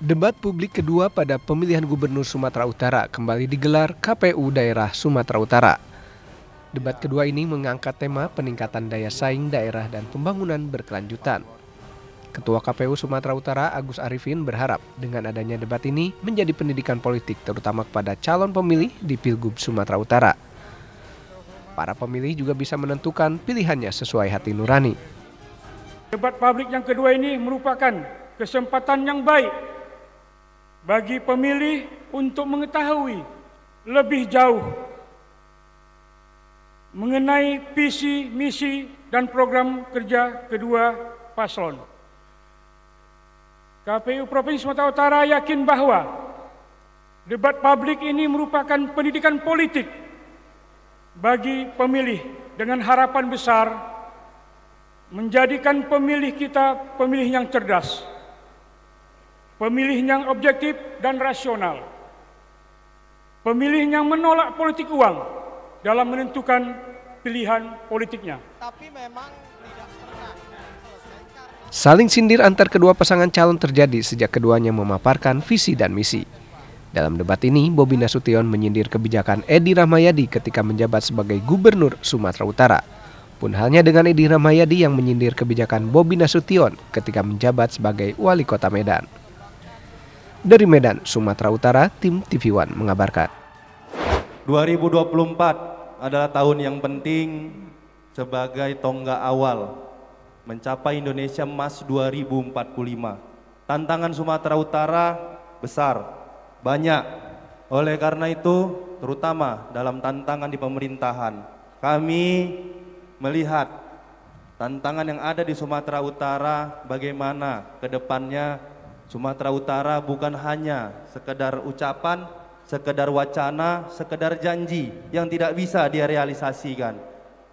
Debat publik kedua pada pemilihan Gubernur Sumatera Utara kembali digelar KPU Daerah Sumatera Utara. Debat kedua ini mengangkat tema peningkatan daya saing daerah dan pembangunan berkelanjutan. Ketua KPU Sumatera Utara Agus Arifin berharap dengan adanya debat ini menjadi pendidikan politik terutama kepada calon pemilih di Pilgub Sumatera Utara. Para pemilih juga bisa menentukan pilihannya sesuai hati nurani. Debat publik yang kedua ini merupakan kesempatan yang baik bagi pemilih untuk mengetahui lebih jauh mengenai visi, misi, dan program kerja kedua paslon. KPU Provinsi Sumatera Utara yakin bahwa debat publik ini merupakan pendidikan politik bagi pemilih dengan harapan besar menjadikan pemilih kita pemilih yang cerdas, pemilih yang objektif dan rasional, pemilih yang menolak politik uang dalam menentukan pilihan politiknya. Tapi memang tidak pernah selesai. Saling sindir antar kedua pasangan calon terjadi sejak keduanya memaparkan visi dan misi. Dalam debat ini, Bobi Nasution menyindir kebijakan Edi Rahmayadi ketika menjabat sebagai Gubernur Sumatera Utara. Pun halnya dengan Edi Rahmayadi yang menyindir kebijakan Bobi Nasution ketika menjabat sebagai Wali Kota Medan. Dari Medan, Sumatera Utara, tim TV One mengabarkan. 2024 adalah tahun yang penting sebagai tonggak awal mencapai Indonesia Emas 2045. Tantangan Sumatera Utara besar, banyak. Oleh karena itu, terutama dalam tantangan di pemerintahan, kami melihat tantangan yang ada di Sumatera Utara, bagaimana ke depannya Sumatera Utara bukan hanya sekedar ucapan, sekedar wacana, sekedar janji yang tidak bisa direalisasikan.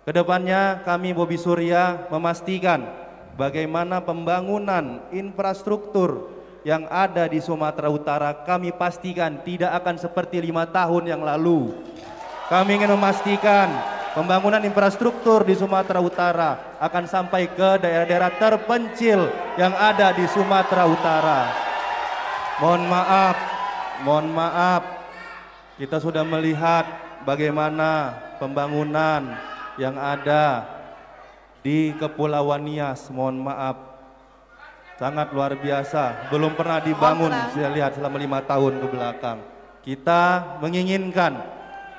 Kedepannya kami Bobi Surya memastikan bagaimana pembangunan infrastruktur yang ada di Sumatera Utara kami pastikan tidak akan seperti 5 tahun yang lalu. Kami ingin memastikan pembangunan infrastruktur di Sumatera Utara akan sampai ke daerah-daerah terpencil yang ada di Sumatera Utara. Mohon maaf, kita sudah melihat bagaimana pembangunan yang ada di Kepulauan Nias. Mohon maaf, sangat luar biasa, belum pernah dibangun saya lihat selama 5 tahun ke belakang. Kita menginginkan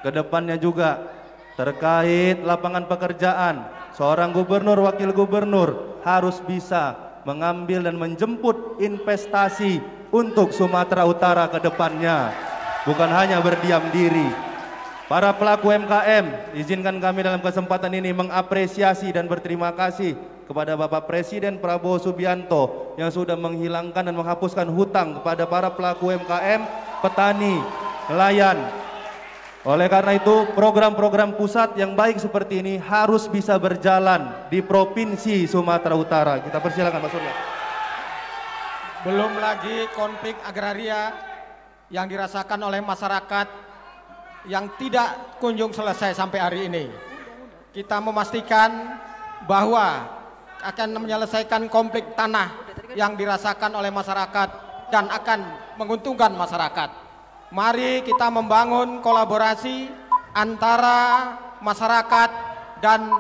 ke depannya juga terkait lapangan pekerjaan, seorang gubernur, wakil gubernur harus bisa mengambil dan menjemput investasi untuk Sumatera Utara ke depannya, bukan hanya berdiam diri. Para pelaku UMKM, izinkan kami dalam kesempatan ini mengapresiasi dan berterima kasih kepada Bapak Presiden Prabowo Subianto yang sudah menghilangkan dan menghapuskan hutang kepada para pelaku UMKM, petani, nelayan. Oleh karena itu, program-program pusat yang baik seperti ini harus bisa berjalan di Provinsi Sumatera Utara. Kita persilakan Pak Surya. Belum lagi konflik agraria yang dirasakan oleh masyarakat yang tidak kunjung selesai sampai hari ini. Kita memastikan bahwa akan menyelesaikan konflik tanah yang dirasakan oleh masyarakat dan akan menguntungkan masyarakat. Mari kita membangun kolaborasi antara masyarakat dan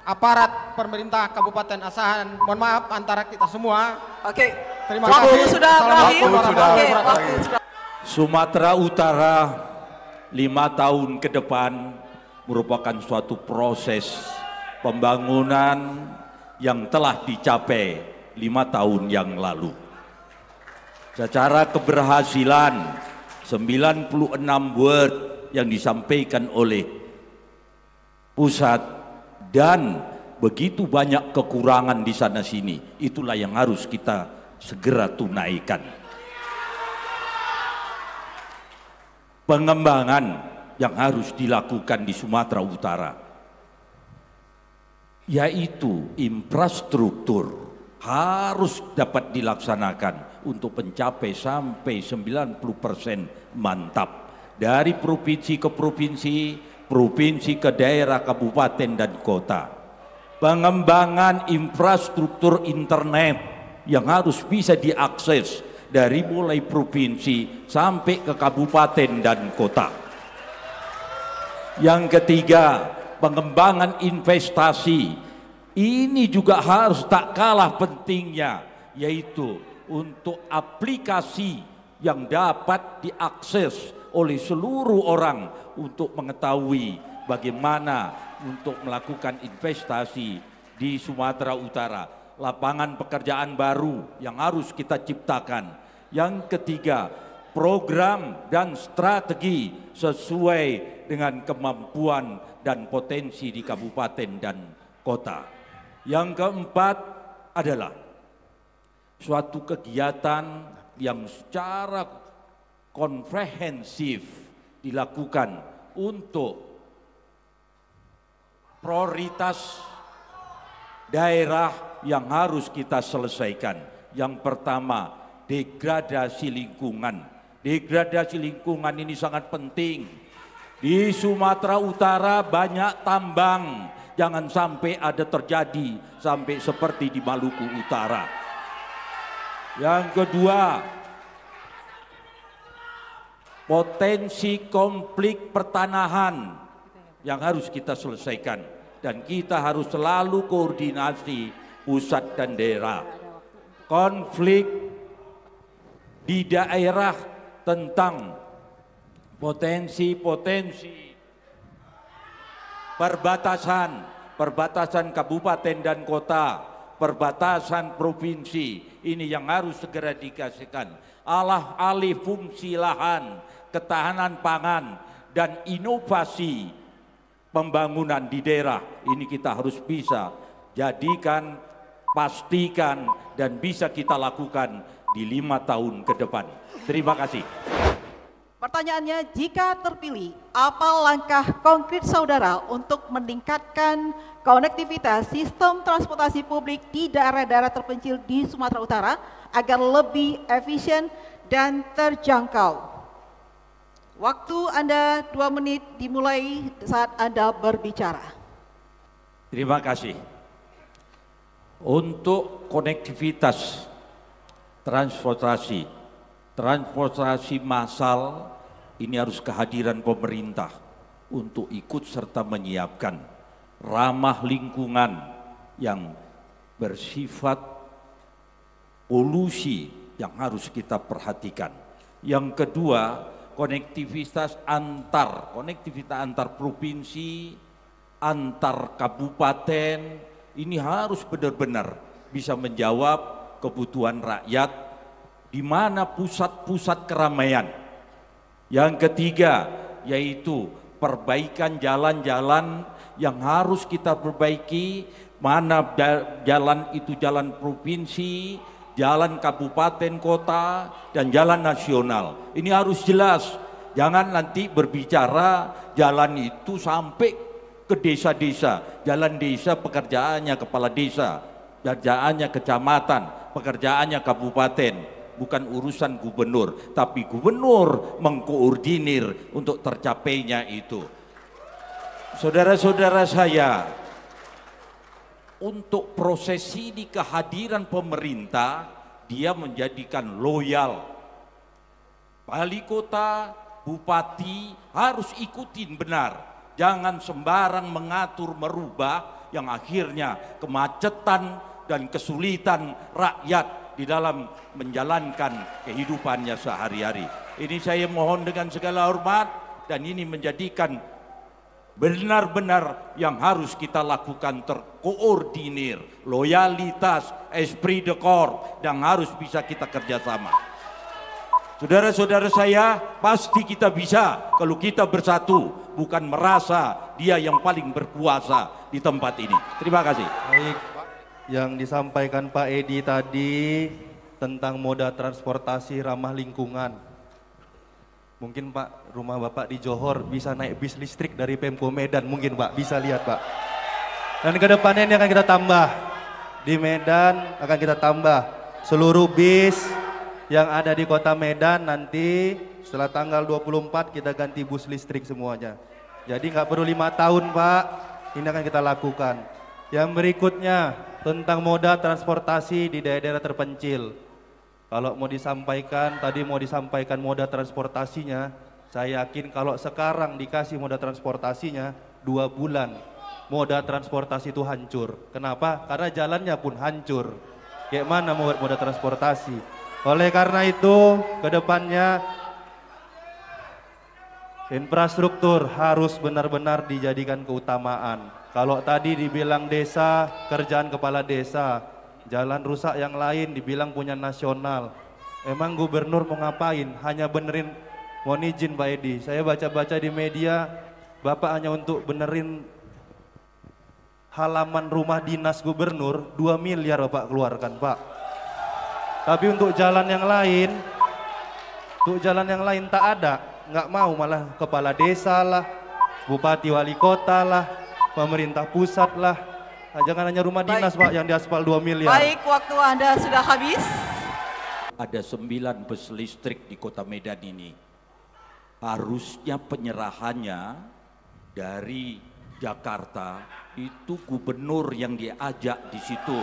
aparat pemerintah Kabupaten Asahan. Mohon maaf antara kita semua. Oke. Terima kasih. Waktu sudah berakhir. Sumatera Utara 5 tahun ke depan merupakan suatu proses pembangunan yang telah dicapai 5 tahun yang lalu. Secara keberhasilan 96 word yang disampaikan oleh pusat dan begitu banyak kekurangan di sana sini, itulah yang harus kita segera tunaikan. Pengembangan yang harus dilakukan di Sumatera Utara yaitu infrastruktur harus dapat dilaksanakan untuk mencapai sampai 90% mantap dari provinsi ke provinsi, provinsi ke daerah, kabupaten dan kota. Pengembangan infrastruktur internet yang harus bisa diakses dari mulai provinsi sampai ke kabupaten dan kota. Yang ketiga, pengembangan investasi. Ini juga harus tak kalah pentingnya, yaitu untuk aplikasi yang dapat diakses oleh seluruh orang untuk mengetahui bagaimana untuk melakukan investasi di Sumatera Utara. Lapangan pekerjaan baru yang harus kita ciptakan. Yang ketiga, program dan strategi sesuai dengan kemampuan dan potensi di kabupaten dan kota. Yang keempat adalah suatu kegiatan yang secara komprehensif dilakukan untuk prioritas daerah yang harus kita selesaikan. Yang pertama, degradasi lingkungan. Degradasi lingkungan ini sangat penting. Di Sumatera Utara banyak tambang, jangan sampai ada terjadi sampai seperti di Maluku Utara. Yang kedua, potensi konflik pertanahan yang harus kita selesaikan, dan kita harus selalu koordinasi pusat dan daerah. Konflik di daerah tentang potensi-potensi perbatasan kabupaten dan kota, perbatasan provinsi, ini yang harus segera dikasihkan. Alih fungsi lahan, ketahanan pangan, dan inovasi pembangunan di daerah, ini kita harus bisa jadikan, pastikan, dan bisa kita lakukan di 5 tahun ke depan. Terima kasih. Pertanyaannya, jika terpilih, apa langkah konkret saudara untuk meningkatkan konektivitas sistem transportasi publik di daerah-daerah terpencil di Sumatera Utara agar lebih efisien dan terjangkau? Waktu Anda 2 menit dimulai saat Anda berbicara. Terima kasih. Untuk konektivitas transportasi massal, ini harus kehadiran pemerintah untuk ikut serta menyiapkan ramah lingkungan yang bersifat polusi yang harus kita perhatikan. Yang kedua, konektivitas antar provinsi, antar kabupaten, ini harus benar-benar bisa menjawab kebutuhan rakyat di mana pusat-pusat keramaian. Yang ketiga, yaitu perbaikan jalan-jalan yang harus kita perbaiki, mana jalan itu jalan provinsi, jalan kabupaten kota, dan jalan nasional. Ini harus jelas, jangan nanti berbicara jalan itu sampai ke desa-desa. Jalan desa pekerjaannya kepala desa, pekerjaannya kecamatan, pekerjaannya kabupaten, bukan urusan gubernur, tapi gubernur mengkoordinir untuk tercapainya itu. Saudara-saudara saya, untuk proses ini kehadiran pemerintah, dia menjadikan loyal. Wali kota, bupati harus ikutin benar. Jangan sembarang mengatur merubah yang akhirnya kemacetan dan kesulitan rakyat di dalam menjalankan kehidupannya sehari-hari. Ini saya mohon dengan segala hormat, dan ini menjadikan benar-benar yang harus kita lakukan terkoordinir, loyalitas, esprit de corps, yang harus bisa kita kerjasama. Saudara-saudara saya, pasti kita bisa kalau kita bersatu, bukan merasa dia yang paling berkuasa di tempat ini. Terima kasih. Baik, yang disampaikan Pak Edi tadi tentang moda transportasi ramah lingkungan. Mungkin Pak, rumah Bapak di Johor bisa naik bis listrik dari Pemko Medan, mungkin Pak, bisa lihat Pak. Dan ke depannya ini akan kita tambah, di Medan akan kita tambah seluruh bis yang ada di kota Medan. Nanti setelah tanggal 24 kita ganti bus listrik semuanya. Jadi nggak perlu 5 tahun Pak, ini akan kita lakukan. Yang berikutnya tentang moda transportasi di daerah-daerah terpencil. Kalau mau disampaikan, tadi mau disampaikan moda transportasinya, saya yakin kalau sekarang dikasih moda transportasinya 2 bulan, moda transportasi itu hancur. Kenapa? Karena jalannya pun hancur. Kayak mana mau moda transportasi? Oleh karena itu, ke depannya infrastruktur harus benar-benar dijadikan keutamaan. Kalau tadi dibilang desa, kerjaan kepala desa, jalan rusak yang lain dibilang punya nasional. Emang gubernur mau ngapain? Hanya benerin, mohon izin Pak Edi, saya baca-baca di media, Bapak hanya untuk benerin halaman rumah dinas gubernur 2 miliar Bapak keluarkan Pak. Tapi untuk jalan yang lain, tak ada, nggak mau, malah kepala desa lah, bupati wali kota lah, pemerintah pusat lah. Nah, jangan hanya rumah dinas Pak yang diaspal 2 miliar. Baik, waktu Anda sudah habis. Ada 9 bus listrik di Kota Medan ini. Harusnya penyerahannya dari Jakarta itu gubernur yang diajak di situ.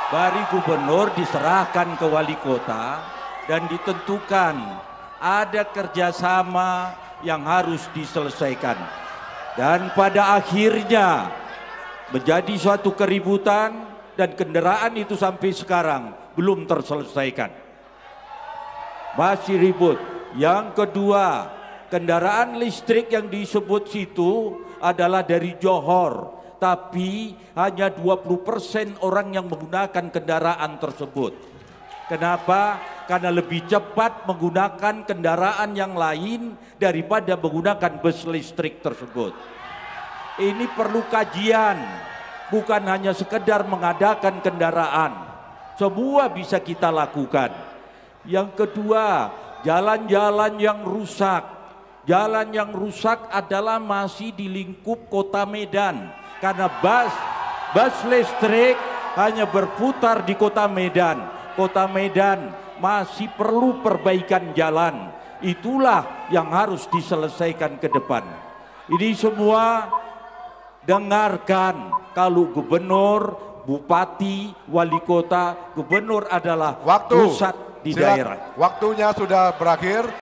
Dari gubernur diserahkan ke wali kota dan ditentukan ada kerjasama yang harus diselesaikan. Dan pada akhirnya menjadi suatu keributan dan kendaraan itu sampai sekarang belum terselesaikan. Masih ribut. Yang kedua, kendaraan listrik yang disebut situ adalah dari Johor, tapi hanya 20% orang yang menggunakan kendaraan tersebut. Kenapa? Karena lebih cepat menggunakan kendaraan yang lain daripada menggunakan bus listrik tersebut. Ini perlu kajian, bukan hanya sekedar mengadakan kendaraan. Semua bisa kita lakukan. Yang kedua, jalan-jalan yang rusak. Jalan yang rusak adalah masih di lingkup Kota Medan. Karena bus listrik hanya berputar di Kota Medan. Kota Medan masih perlu perbaikan jalan. Itulah yang harus diselesaikan ke depan. Ini semua dengarkan, kalau gubernur, bupati, wali kota, gubernur adalah pusat di daerah. Waktunya sudah berakhir.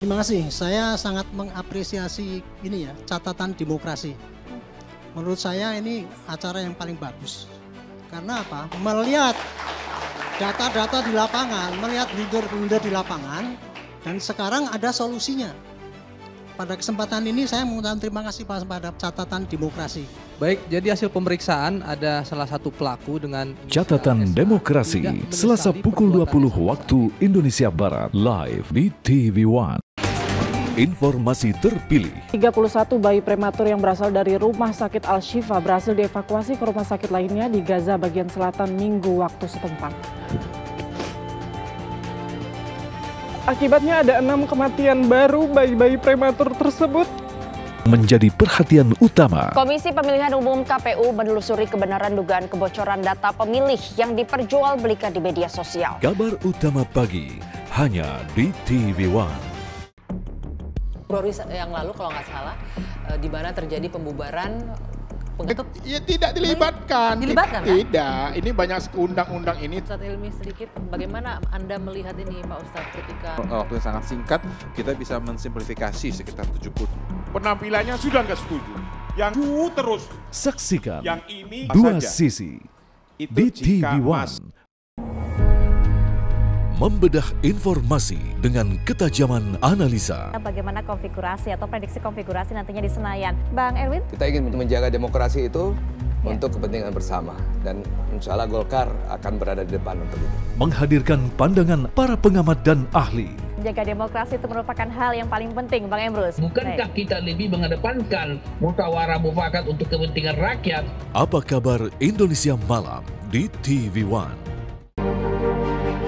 Terima kasih, saya sangat mengapresiasi ini ya, catatan demokrasi. Menurut saya ini acara yang paling bagus. Karena apa? Melihat data-data di lapangan, melihat blunder-blunder di lapangan, dan sekarang ada solusinya. Pada kesempatan ini saya mengucapkan terima kasih pada catatan demokrasi. Baik, jadi hasil pemeriksaan ada salah satu pelaku dengan Catatan Demokrasi, Selasa pukul 20 waktu Indonesia Barat, live di TV One. Informasi terpilih. 31 bayi prematur yang berasal dari Rumah Sakit Al-Shifa berhasil dievakuasi ke rumah sakit lainnya di Gaza bagian selatan Minggu waktu setempat. Akibatnya ada 6 kematian baru bayi-bayi prematur tersebut. Menjadi perhatian utama. Komisi Pemilihan Umum KPU menelusuri kebenaran dugaan kebocoran data pemilih yang diperjualbelikan di media sosial. Kabar utama pagi hanya di TV One. Februari yang lalu kalau nggak salah, di mana terjadi pembubaran. Ya tidak dilibatkan. Dilibatkan kan? Tidak, ini banyak undang-undang ini. Ustadz Ilmi sedikit, bagaimana Anda melihat ini Pak Ustadz ketika... Waktu yang sangat singkat, kita bisa mensimplifikasi sekitar 70. Penampilannya sudah nggak setuju. Yang terus. Saksikan yang ini dua saja. sisi di TV One. Membedah informasi dengan ketajaman analisa. Bagaimana konfigurasi atau prediksi konfigurasi nantinya di Senayan. Bang Erwin? Kita ingin menjaga demokrasi itu untuk kepentingan bersama. Dan insya Allah Golkar akan berada di depan untuk itu. Menghadirkan pandangan para pengamat dan ahli. Menjaga demokrasi itu merupakan hal yang paling penting, Bang Emrus. Bukankah kita lebih mengedepankan musyawarah mufakat untuk kepentingan rakyat? Apa kabar Indonesia Malam di TV One?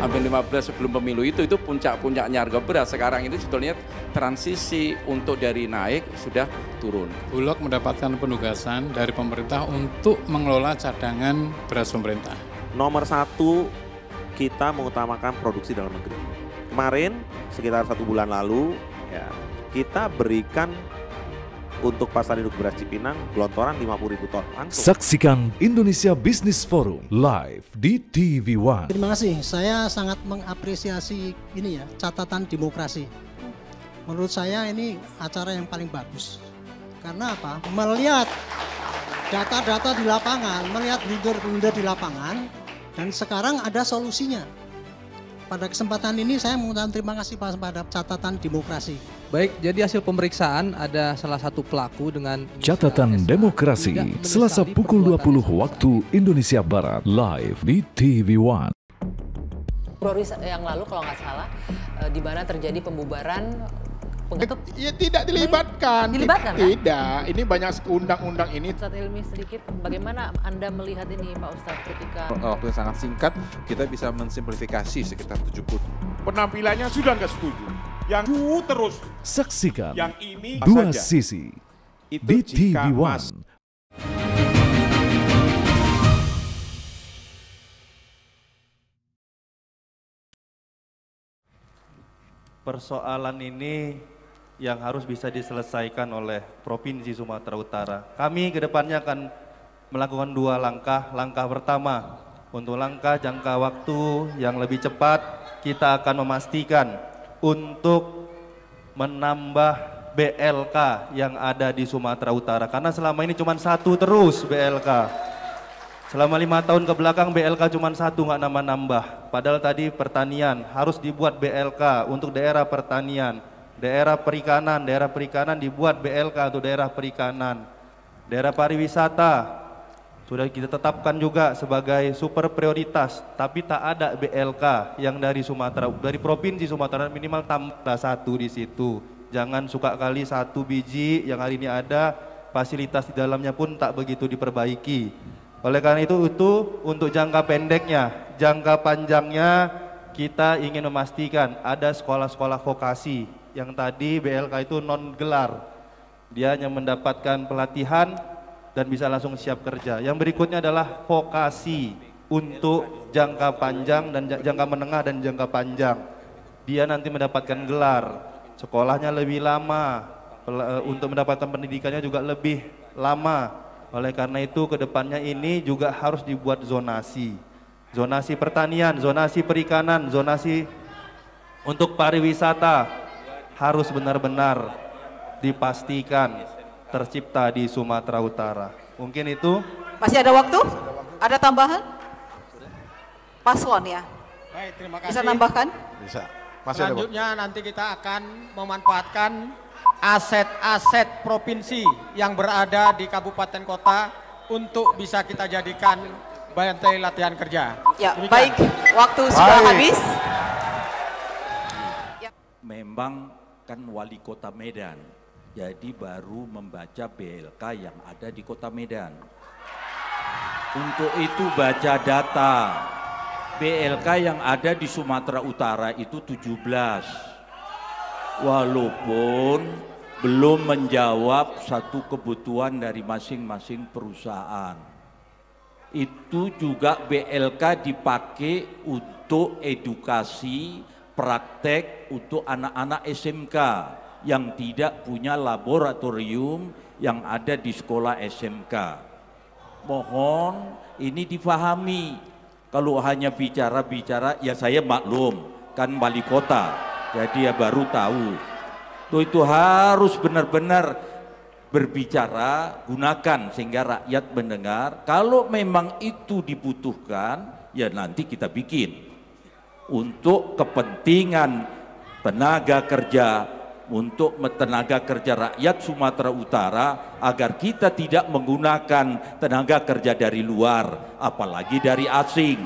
Hampir 15 sebelum pemilu itu puncak-puncaknya harga beras. Sekarang ini sebetulnya transisi untuk dari naik sudah turun. Bulog mendapatkan penugasan dari pemerintah untuk mengelola cadangan beras pemerintah. Nomor 1, kita mengutamakan produksi dalam negeri. Kemarin sekitar 1 bulan lalu ya, kita berikan untuk pasar induk beras Cipinang, gelontoran 50.000 ton. Langsung. Saksikan Indonesia Business Forum live di TV One. Terima kasih, saya sangat mengapresiasi ini ya, catatan demokrasi. Menurut saya ini acara yang paling bagus. Karena apa? Melihat data-data di lapangan, melihat blunder-blunder di lapangan, dan sekarang ada solusinya. Pada kesempatan ini saya mengucapkan terima kasih pada catatan demokrasi. Baik, jadi hasil pemeriksaan ada salah satu pelaku dengan Catatan Demokrasi, Selasa pukul 20 waktu Indonesia Barat, live di TV One. Februari yang lalu kalau nggak salah, di mana terjadi pembubaran Ya tidak dilibatkan. Dilibatkan kan? Tidak, ini banyak undang-undang ini. Ustadz Ilmi sedikit, bagaimana Anda melihat ini Pak Ustadz ketika Waktu yang sangat singkat, kita bisa mensimplifikasi sekitar 70. Penampilannya sudah nggak setuju. Yang terus. Saksikan Yang ini dua saja. sisi Itu di jika TV One. Persoalan ini yang harus bisa diselesaikan oleh Provinsi Sumatera Utara. Kami kedepannya akan melakukan dua langkah. Langkah pertama, untuk langkah jangka waktu yang lebih cepat, kita akan memastikan untuk menambah BLK yang ada di Sumatera Utara. Karena selama ini cuma satu terus BLK. Selama 5 tahun ke belakang BLK cuma satu, nggak nambah-nambah. Padahal tadi pertanian harus dibuat BLK untuk daerah pertanian. Daerah perikanan dibuat BLK untuk daerah perikanan. Daerah pariwisata sudah kita tetapkan juga sebagai super prioritas, tapi tak ada BLK yang dari Sumatera, dari Provinsi Sumatera, minimal tambah satu di situ. Jangan suka kali satu biji yang hari ini ada, fasilitas di dalamnya pun tak begitu diperbaiki. Oleh karena itu untuk jangka pendeknya, jangka panjangnya kita ingin memastikan ada sekolah-sekolah vokasi yang tadi BLK itu non gelar. Dia hanya mendapatkan pelatihan dan bisa langsung siap kerja. Yang berikutnya adalah vokasi untuk jangka panjang dan jangka menengah dan jangka panjang. Dia nanti mendapatkan gelar, sekolahnya lebih lama, untuk mendapatkan pendidikannya juga lebih lama. Oleh karena itu kedepannya ini juga harus dibuat zonasi. Zonasi pertanian, zonasi perikanan, zonasi untuk pariwisata harus benar-benar dipastikan tercipta di Sumatera Utara. Mungkin itu. Masih ada waktu? Ada tambahan? Paslon ya? Baik, terima kasih. Bisa nambahkan? Bisa. Masih ada waktu. Selanjutnya nanti kita akan memanfaatkan aset-aset provinsi yang berada di kabupaten kota untuk bisa kita jadikan bantai latihan kerja. Ya, demikian. baik. Waktu sudah habis. Memang kan wali kota Medan, jadi baru membaca BLK yang ada di kota Medan. Untuk itu baca data, BLK yang ada di Sumatera Utara itu 17. Walaupun belum menjawab satu kebutuhan dari masing-masing perusahaan. Itu juga BLK dipakai untuk edukasi, praktek untuk anak-anak SMK yang tidak punya laboratorium yang ada di sekolah SMK. Mohon ini difahami. Kalau hanya bicara-bicara, ya saya maklum, kan wali kota, jadi ya baru tahu. Itu harus benar-benar berbicara, gunakan sehingga rakyat mendengar. Kalau memang itu dibutuhkan, ya nanti kita bikin. Untuk kepentingan tenaga kerja, untuk tenaga kerja rakyat Sumatera Utara, agar kita tidak menggunakan tenaga kerja dari luar, apalagi dari asing.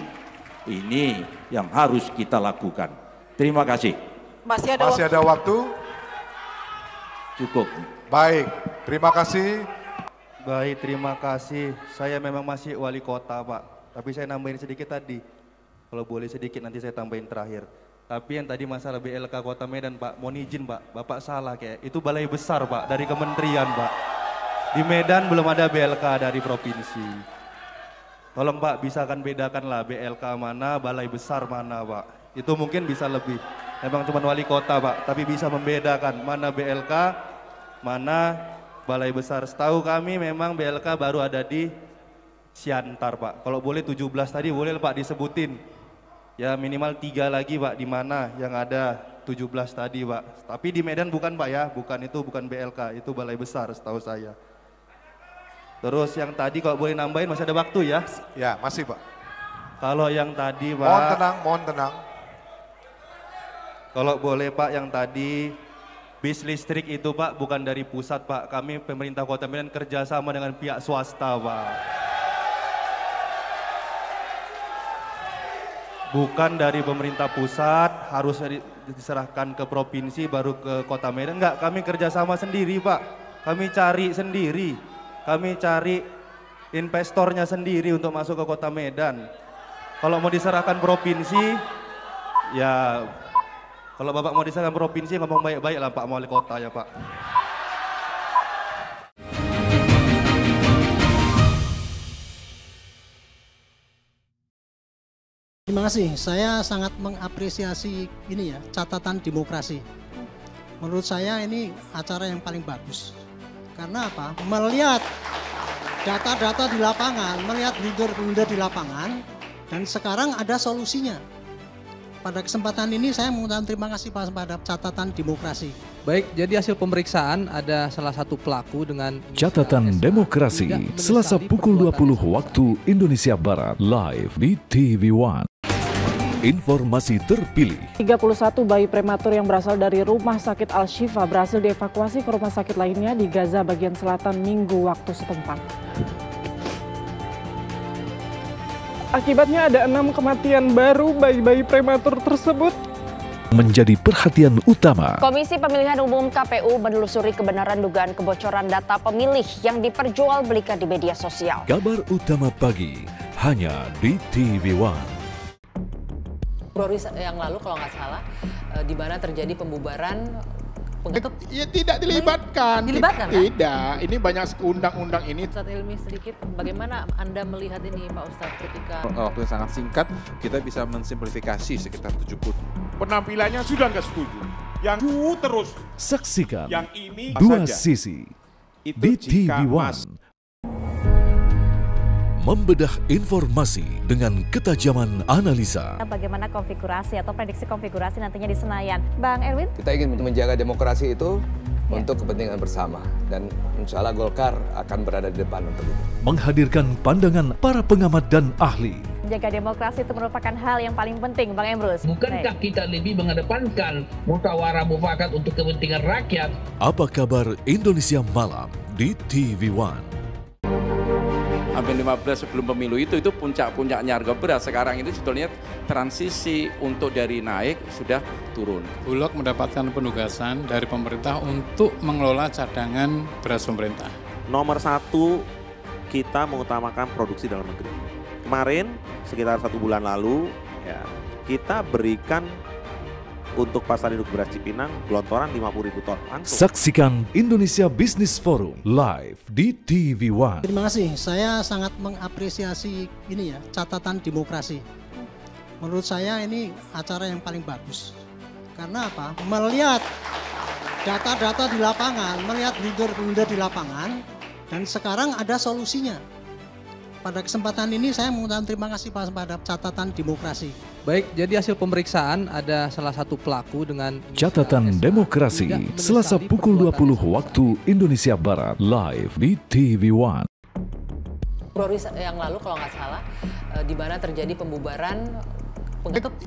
Ini yang harus kita lakukan. Terima kasih. Masih ada waktu? Cukup. Baik, terima kasih. Baik, terima kasih. Saya memang masih wali kota, Pak. Tapi saya nambahin sedikit tadi. Kalau boleh sedikit nanti saya tambahin terakhir. Tapi yang tadi masalah BLK Kota Medan, Pak, mohon izin, Pak. Bapak salah kayak. Itu balai besar, Pak, dari kementerian, Pak. Di Medan belum ada BLK dari provinsi. Tolong, Pak, bisa kan bedakanlah BLK mana, balai besar mana, Pak. Itu mungkin bisa lebih. Memang cuma wali kota, Pak, tapi bisa membedakan mana BLK, mana balai besar. Setahu kami memang BLK baru ada di Siantar Pak. Kalau boleh 17 tadi boleh Pak disebutin. Ya minimal 3 lagi Pak, di mana yang ada 17 tadi Pak. Tapi di Medan bukan Pak ya, bukan BLK, itu balai besar setahu saya. Terus yang tadi kalau boleh nambahin masih ada waktu ya? Ya masih Pak. Kalau yang tadi Pak. Mohon tenang. Kalau boleh Pak yang tadi bis listrik itu Pak bukan dari pusat Pak. Kami pemerintah Kota Medan kerjasama dengan pihak swasta Pak. Bukan dari pemerintah pusat, harus diserahkan ke provinsi baru ke Kota Medan. Enggak, kami kerjasama sendiri Pak. Kami cari sendiri. Kami cari investornya sendiri untuk masuk ke Kota Medan. Kalau mau diserahkan provinsi, ya kalau Bapak mau diserahkan provinsi ngomong baik-baik lah Pak Wali Kota ya Pak. Terima kasih. Saya sangat mengapresiasi ini ya, catatan demokrasi. Menurut saya ini acara yang paling bagus. Karena apa? Melihat data-data di lapangan, melihat blunder-blunder di lapangan, dan sekarang ada solusinya. Pada kesempatan ini saya mengucapkan terima kasih pada catatan demokrasi. Baik, jadi hasil pemeriksaan ada salah satu pelaku dengan Catatan Demokrasi, Selasa pukul 20 waktu Indonesia Barat, live di TV One. Informasi terpilih. 31 bayi prematur yang berasal dari Rumah Sakit Al-Shifa berhasil dievakuasi ke rumah sakit lainnya di Gaza bagian selatan Minggu waktu setempat. Akibatnya ada 6 kematian baru bayi-bayi prematur tersebut. Menjadi perhatian utama. Komisi Pemilihan Umum KPU menelusuri kebenaran dugaan kebocoran data pemilih yang diperjualbelikan di media sosial. Kabar utama pagi hanya di TV One. Februari yang lalu kalau nggak salah, di mana terjadi pembubaran. Ya tidak dilibatkan. Dilibatkan kan? Tidak, ini banyak undang-undang ini. Ustadz Ilmi sedikit, bagaimana Anda melihat ini Pak Ustadz ketika... Waktu yang sangat singkat, kita bisa mensimplifikasi sekitar 70. Penampilannya sudah nggak setuju. Yang terus. Saksikan yang ini dua saja. sisi Itu di jika TV One. Membedah informasi dengan ketajaman analisa. Bagaimana konfigurasi atau prediksi konfigurasi nantinya di Senayan. Bang Erwin? Kita ingin menjaga demokrasi itu untuk kepentingan bersama. Dan insya Allah Golkar akan berada di depan untuk itu. Menghadirkan pandangan para pengamat dan ahli. Menjaga demokrasi itu merupakan hal yang paling penting, Bang Emrus. Bukankah kita lebih mengedepankan musyawarah mufakat untuk kepentingan rakyat? Apa kabar Indonesia Malam di TV One? Hampir 15 sebelum pemilu itu puncak-puncaknya harga beras. Sekarang ini sebetulnya transisi untuk dari naik sudah turun. Bulog mendapatkan penugasan dari pemerintah untuk mengelola cadangan beras pemerintah. Nomor 1, kita mengutamakan produksi dalam negeri. Kemarin sekitar 1 bulan lalu ya kita berikan untuk pasar induk beras Cipinang gelontoran 50.000 ton langsung. Saksikan Indonesia Business Forum live di TV One. Terima kasih. Saya sangat mengapresiasi ini ya, catatan demokrasi. Menurut saya ini acara yang paling bagus. Karena apa? Melihat data-data di lapangan, melihat blunder-blunder di lapangan, dan sekarang ada solusinya. Pada kesempatan ini saya mengucapkan terima kasih pada catatan demokrasi. Baik, jadi hasil pemeriksaan ada salah satu pelaku dengan Catatan Demokrasi, Selasa pukul 20 waktu Indonesia Barat, live di TV One. Februari yang lalu kalau nggak salah, di mana terjadi pembubaran.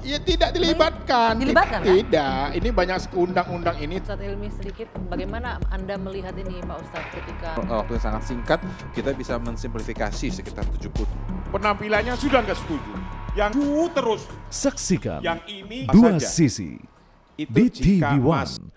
Ya tidak dilibatkan. Dilibatkan kan? Tidak, ini banyak undang-undang ini. Ustadz Ilmi sedikit, bagaimana Anda melihat ini Pak Ustadz ketika... Waktu yang sangat singkat, kita bisa mensimplifikasi sekitar 70. Penampilannya sudah nggak setuju. Yang terus. Saksikan yang ini dua saja. sisi Itu di jika TV One.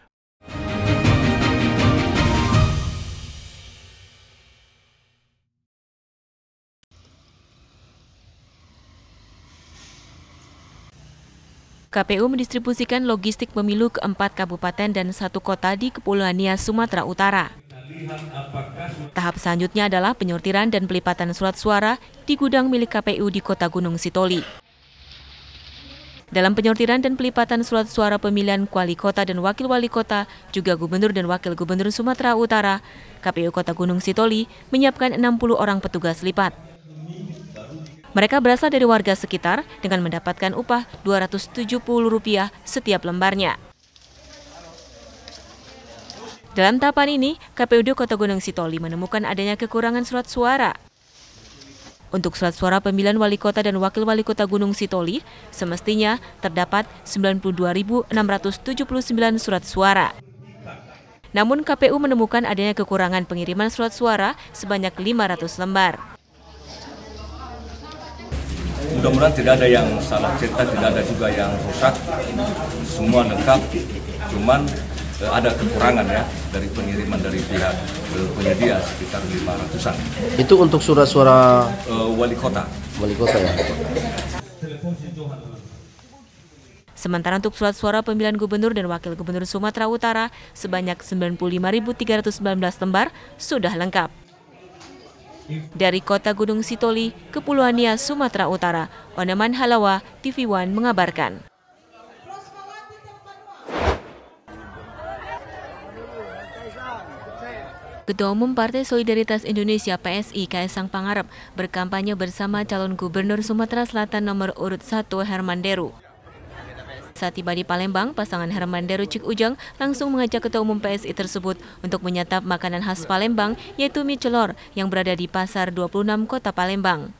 KPU mendistribusikan logistik pemilu ke 4 kabupaten dan 1 kota di Kepulauan Nias, Sumatera Utara. Tahap selanjutnya adalah penyortiran dan pelipatan surat suara di gudang milik KPU di Kota Gunung Sitoli. Dalam penyortiran dan pelipatan surat suara pemilihan wali kota dan wakil wali kota, juga gubernur dan wakil gubernur Sumatera Utara, KPU Kota Gunung Sitoli menyiapkan 60 orang petugas lipat. Mereka berasal dari warga sekitar dengan mendapatkan upah Rp270 setiap lembarnya. Dalam tahapan ini, KPUD Kota Gunung Sitoli menemukan adanya kekurangan surat suara. Untuk surat suara pemilihan wali kota dan wakil wali kota Gunung Sitoli, semestinya terdapat 92.679 surat suara. Namun KPU menemukan adanya kekurangan pengiriman surat suara sebanyak 500 lembar. Mudah-mudahan tidak ada yang salah cetak, tidak ada juga yang rusak, semua lengkap, cuman ada kekurangan ya dari pengiriman dari pihak penyedia sekitar 500-an. Itu untuk surat suara wali kota. Wali kota ya. Sementara untuk surat suara pemilihan gubernur dan wakil gubernur Sumatera Utara sebanyak 95.319 lembar sudah lengkap. Dari Kota Gunung Sitoli, Kepulauan Nias, Sumatera Utara, Oneman Halawa, TV One mengabarkan. Ketua Umum Partai Solidaritas Indonesia PSI Kaisang Pangarep berkampanye bersama calon gubernur Sumatera Selatan nomor urut 1 Herman Deru. Saat tiba di Palembang, pasangan Herman Deru Cik Ujang langsung mengajak Ketua Umum PSI tersebut untuk menyantap makanan khas Palembang, yaitu mie celor yang berada di Pasar 26 Kota Palembang.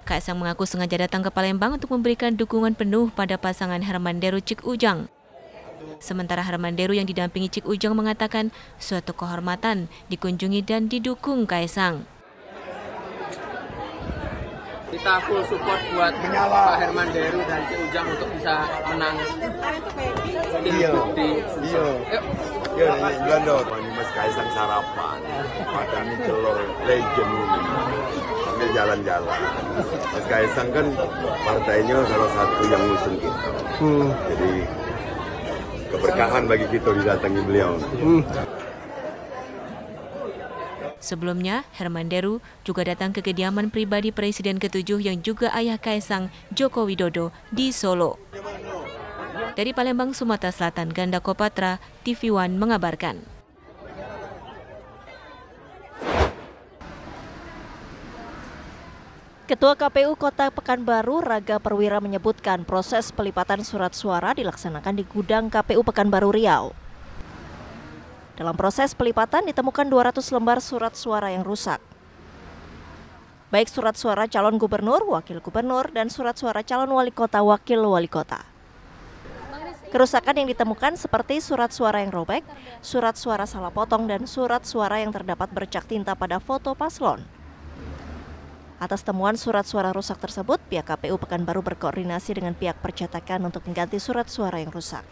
Kaisang mengaku sengaja datang ke Palembang untuk memberikan dukungan penuh pada pasangan Herman Deru Cik Ujang. Sementara Herman Deru yang didampingi Cik Ujang mengatakan suatu kehormatan dikunjungi dan didukung Kaisang. Kita full support buat Pak Herman Deru dan Cik Ujang untuk bisa menang. Iya, ini Mas Kaisang sarapan, makan mie telur legend ini, sambil jalan-jalan. Mas Kaisang kan partainya salah satu yang ngusung kita, jadi keberkahan bagi kita didatangi beliau. Sebelumnya, Herman Deru juga datang ke kediaman pribadi Presiden ke-7 yang juga ayah Kaisang, Joko Widodo, di Solo. Dari Palembang, Sumatera Selatan, Ganda Kopatra, TV One mengabarkan. Ketua KPU Kota Pekanbaru, Raga Perwira menyebutkan proses pelipatan surat suara dilaksanakan di gudang KPU Pekanbaru Riau. Dalam proses pelipatan ditemukan 200 lembar surat suara yang rusak. Baik surat suara calon gubernur, wakil gubernur, dan surat suara calon wali kota, wakil wali kota. Kerusakan yang ditemukan seperti surat suara yang robek, surat suara salah potong, dan surat suara yang terdapat bercak tinta pada foto paslon. Atas temuan surat suara rusak tersebut, pihak KPU Pekanbaru berkoordinasi dengan pihak percetakan untuk mengganti surat suara yang rusak.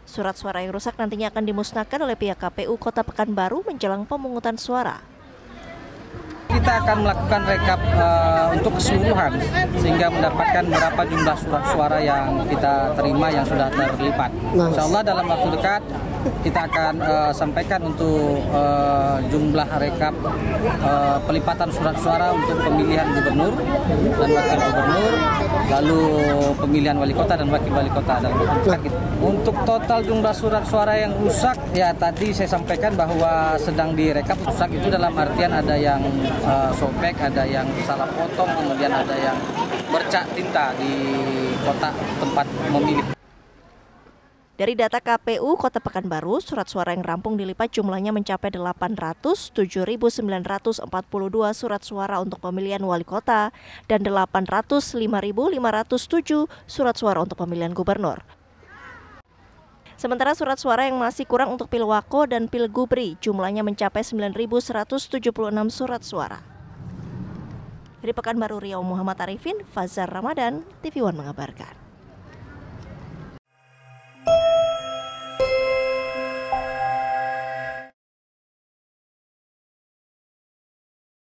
Surat suara yang rusak nantinya akan dimusnahkan oleh pihak KPU Kota Pekanbaru menjelang pemungutan suara. Kita akan melakukan rekap untuk keseluruhan sehingga mendapatkan berapa jumlah surat suara yang kita terima yang sudah terlipat. Insya Allah dalam waktu dekat kita akan sampaikan untuk jumlah rekap pelipatan surat suara untuk pemilihan gubernur dan wakil gubernur, lalu pemilihan wali kota dan wakil wali kota dalam waktu dekat. Untuk total jumlah surat suara yang rusak, ya tadi saya sampaikan bahwa sedang direkap. Rusak itu dalam artian ada yang sobek, ada yang salah potong, kemudian ada yang bercak tinta di kotak tempat memilih. Dari data KPU Kota Pekanbaru, surat suara yang rampung dilipat jumlahnya mencapai 807.942 surat suara untuk pemilihan wali kota dan 805.507 surat suara untuk pemilihan gubernur. Sementara surat suara yang masih kurang untuk Pilwako dan Pilgubri jumlahnya mencapai 9.176 surat suara. Dari Pekanbaru Riau, Muhammad Arifin, Fazar Ramadan, TV One mengabarkan.